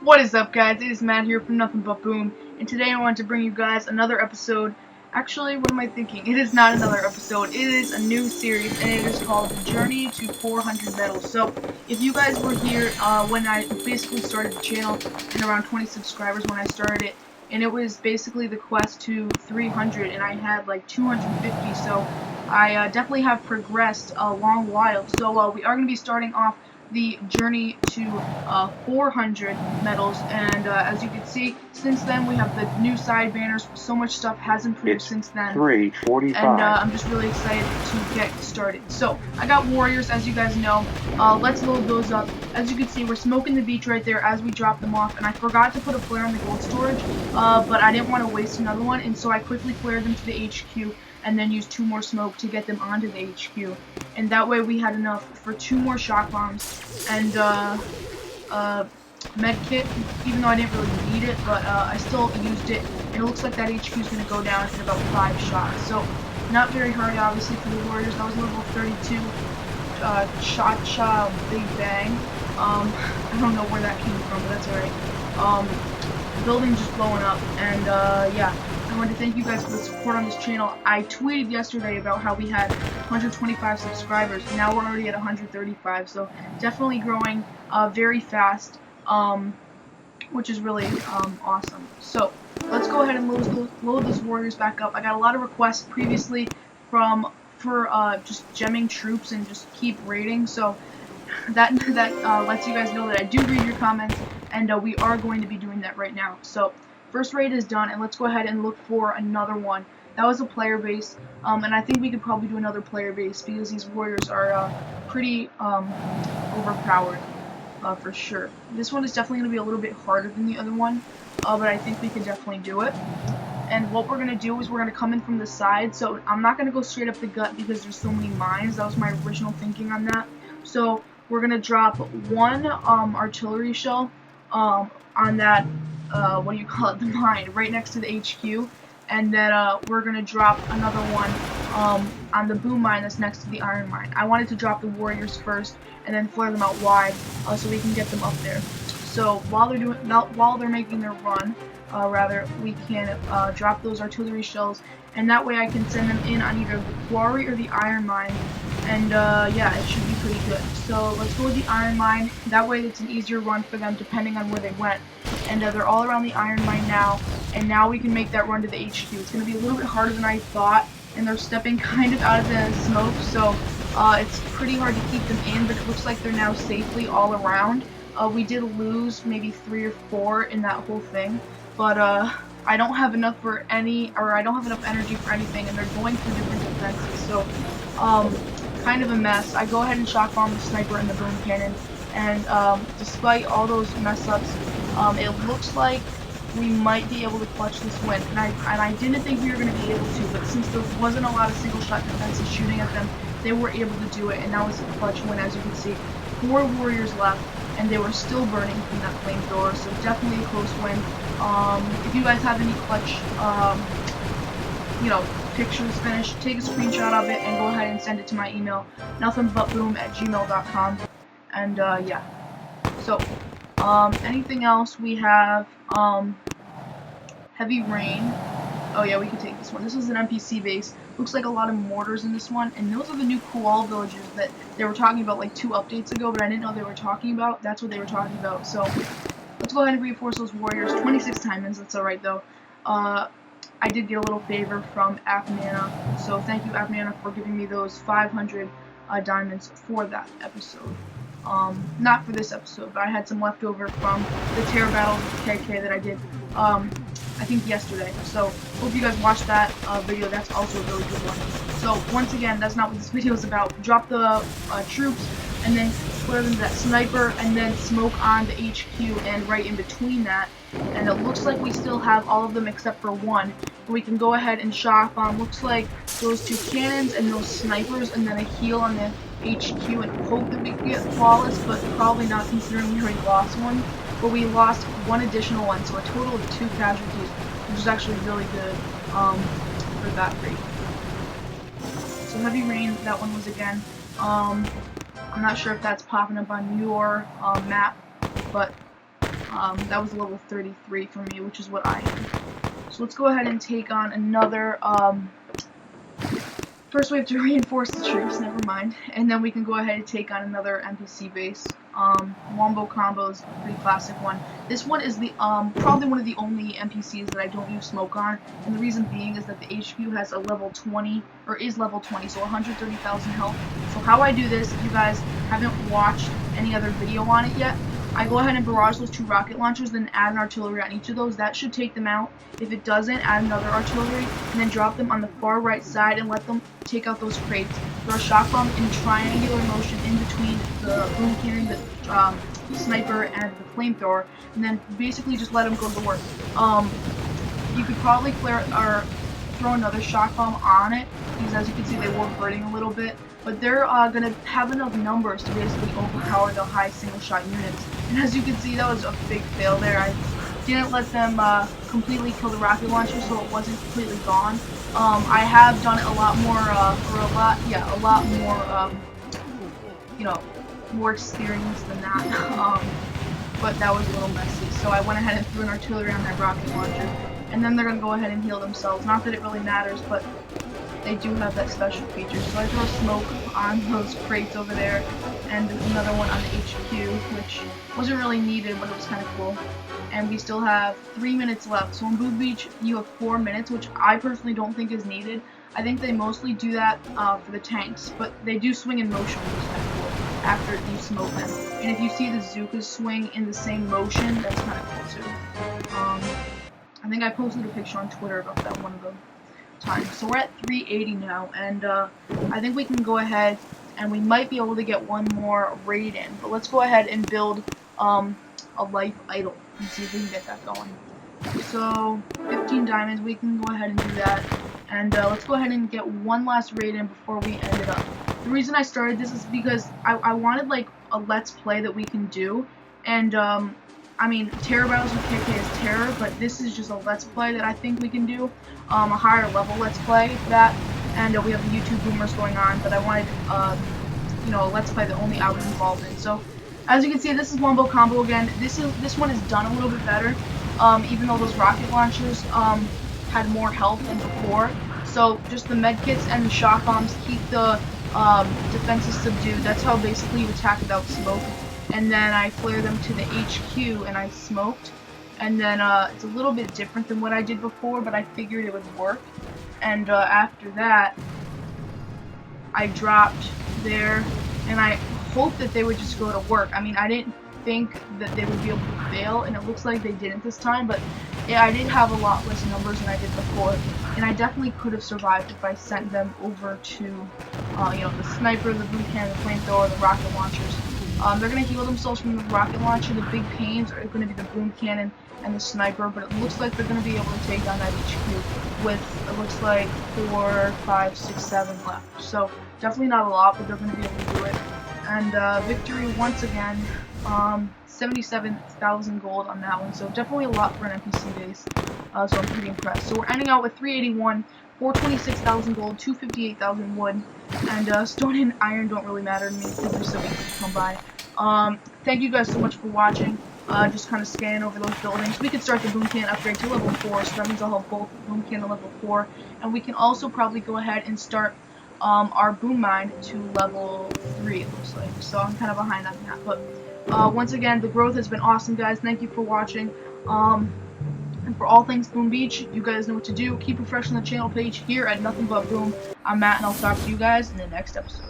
What is up, guys? It is Matt here from Nothing But Boom, and today I wanted to bring you guys another episode. Actually, what am I thinking? It is not another episode. It is a new series, and it is called The Journey to 400 Medals. So, if you guys were here when I basically started the channel, and around 20 subscribers when I started it, and it was basically the quest to 300, and I had like 250. So, I definitely have progressed a long while. So, we are going to be starting off the journey to 400 medals, and as you can see, since then we have the new side banners. So much stuff has improved since then. 3:45. And I'm just really excited to get started. So I got warriors, as you guys know. Let's load those up. As you can see, we're smoking the beach right there as we drop them off, and I forgot to put a flare on the gold storage, but I didn't want to waste another one, and so I quickly flared them to the HQ and then used 2 more smoke to get them onto the HQ. And that way we had enough for 2 more shock bombs and med kit, even though I didn't really need it, but I still used it, and it looks like that HQ is going to go down in about 5 shots. So not very hard, obviously, for the warriors. That was level 32 Cha-Cha Big Bang. I don't know where that came from, but that's alright. The building just blowing up, and yeah. I want to thank you guys for the support on this channel. I tweeted yesterday about how we had 125 subscribers. Now we're already at 135, so definitely growing very fast, which is really awesome. So let's go ahead and load those warriors back up. I got a lot of requests previously for just gemming troops and just keep raiding, so that lets you guys know that I do read your comments, and we are going to be doing that right now. So first raid is done, and let's go ahead and look for another one. That was a player base, and I think we could probably do another player base because these warriors are pretty overpowered, for sure. This one is definitely going to be a little bit harder than the other one, but I think we could definitely do it. And what we're going to do is we're going to come in from the side, so I'm not going to go straight up the gut because there's so many mines. That was my original thinking on that. So we're going to drop one artillery shell on that, what do you call it, the mine, right next to the HQ, and then we're going to drop another one on the boom mine that's next to the iron mine. I wanted to drop the warriors first and then flare them out wide so we can get them up there. So while they're making their run, we can drop those artillery shells, and that way I can send them in on either the quarry or the iron mine, and yeah, it should be pretty good. So let's go with the iron mine. That way it's an easier run for them depending on where they went. And they're all around the iron mine now, and now we can make that run to the HQ. It's going to be a little bit harder than I thought, and they're stepping kind of out of the smoke, so it's pretty hard to keep them in, but it looks like they're now safely all around. We did lose maybe 3 or 4 in that whole thing, but I don't have enough for I don't have enough energy for anything, and they're going through different defenses, so kind of a mess. I go ahead and shock bomb the sniper and the boom cannon, and despite all those mess ups, it looks like we might be able to clutch this win, and I didn't think we were going to be able to, but since there wasn't a lot of single shot defenses shooting at them, they were able to do it, and that was a clutch win. As you can see, 4 warriors left, and they were still burning from that flamethrower, so definitely a close win. If you guys have any clutch, pictures finished, take a screenshot of it and go ahead and send it to my email, nothingbutboom@gmail.com, and yeah. So anything else? We have heavy rain. Oh yeah, we can take this one. This is an NPC base. Looks like a lot of mortars in this one, and those are the new koal villages that they were talking about like 2 updates ago, but I didn't know they were talking about. That's what they were talking about. So let's go ahead and reinforce those warriors. 26 diamonds, that's alright though. I did get a little favor from Apnana, so thank you Apnana for giving me those 500 diamonds for that episode. Not for this episode, but I had some left over from the Terror Battles with KK that I did, I think yesterday. So, hope you guys watched that video. That's also a really good one. So, once again, that's not what this video is about. Drop the troops, and then flare them to that sniper, and then smoke on the HQ and right in between that. And it looks like we still have all of them except for one. We can go ahead and shock bomb. Looks like those 2 cannons and those snipers, and then a heal on the HQ, and hope that we can get flawless, but probably not considering we already lost one. But we lost 1 additional one, so a total of 2 casualties, which is actually really good for that rate. So heavy rain, that one was again. I'm not sure if that's popping up on your map, but That was level 33 for me, which is what I am. So let's go ahead and take on another, first we have to reinforce the troops, never mind, and then we can go ahead and take on another NPC base. Wombo Combo is a pretty classic one. This one is the probably one of the only NPCs that I don't use smoke on, and the reason being is that the HQ has a level 20, or is level 20, so 130,000 health. So how I do this, if you guys haven't watched any other video on it yet, I go ahead and barrage those 2 rocket launchers, then add an artillery on each of those. That should take them out. If it doesn't, add another artillery, and then drop them on the far right side and let them take out those crates. Throw a shock bomb in triangular motion in between the boom cannon, the sniper, and the flamethrower, and then basically just let them go to work. You could probably throw another shock bomb on it, because as you can see they were burning a little bit, but they're going to have enough numbers to basically overpower the high single shot units. And as you can see, that was a big fail there. I didn't let them completely kill the rocket launcher, so it wasn't completely gone. I have done it a lot more, more experience than that. But that was a little messy. So I went ahead and threw an artillery on that rocket launcher, and then they're gonna go ahead and heal themselves. Not that it really matters, but they do have that special feature. So I throw smoke on those crates over there, and another one on the HQ, which wasn't really needed, but it was kind of cool. And we still have 3 minutes left. So on Boom Beach, you have 4 minutes, which I personally don't think is needed. I think they mostly do that for the tanks, but they do swing in motion, which is kind of cool, after you smoke them. And if you see the Zookas swing in the same motion, that's kind of cool too. I think I posted a picture on Twitter about that one of the times. So we're at 380 now, and I think we can go ahead and we might be able to get one more raid in. But let's go ahead and build a life idol and see if we can get that going. So 15 diamonds, we can go ahead and do that. And let's go ahead and get one last raid in before we end it up. The reason I started this is because I wanted like a let's play that we can do. And I mean, Terror Battles with KK is Terror, but this is just a let's play that I think we can do. A higher level let's play that. And we have the YouTube boomers going on, but I wanted, a let's play that only I was involved in. So as you can see, this is Wombo Combo again. This one is done a little bit better, even though those rocket launchers had more health than before. So just the medkits and the shock bombs keep the defenses subdued. That's how basically you attack without smoke. And then I flare them to the HQ and I smoked. And then it's a little bit different than what I did before, but I figured it would work. And after that, I dropped there, and I hoped that they would just go to work. I mean, I didn't think that they would be able to fail, and it looks like they didn't this time, but yeah, I did have a lot less numbers than I did before, and I definitely could have survived if I sent them over to, the sniper, the boom cannon, the flamethrower, the rocket launchers. They're going to heal themselves from the rocket launcher. The big pains are going to be the boom cannon and the sniper, but it looks like they're going to be able to take down that HQ with, it looks like 4, 5, 6, 7 left. So definitely not a lot, but they're going to be able to do it. And victory once again, 77,000 gold on that one, so definitely a lot for an NPC base, so I'm pretty impressed. So we're ending out with 381, 426,000 gold, 258,000 wood, and stone and iron don't really matter to me because they're so easy to come by. Thank you guys so much for watching. Just kind of scanning over those buildings. We could start the boom cannon upgrade to level 4, so that means I'll have both boom cannon to level 4, and we can also probably go ahead and start our boom mine to level 3, it looks like. So I'm kind of behind on that, but once again, the growth has been awesome, guys. Thank you for watching. And for all things Boom Beach, you guys know what to do. Keep refreshing the channel page here at Nothing But Boom. I'm Matt, and I'll talk to you guys in the next episode.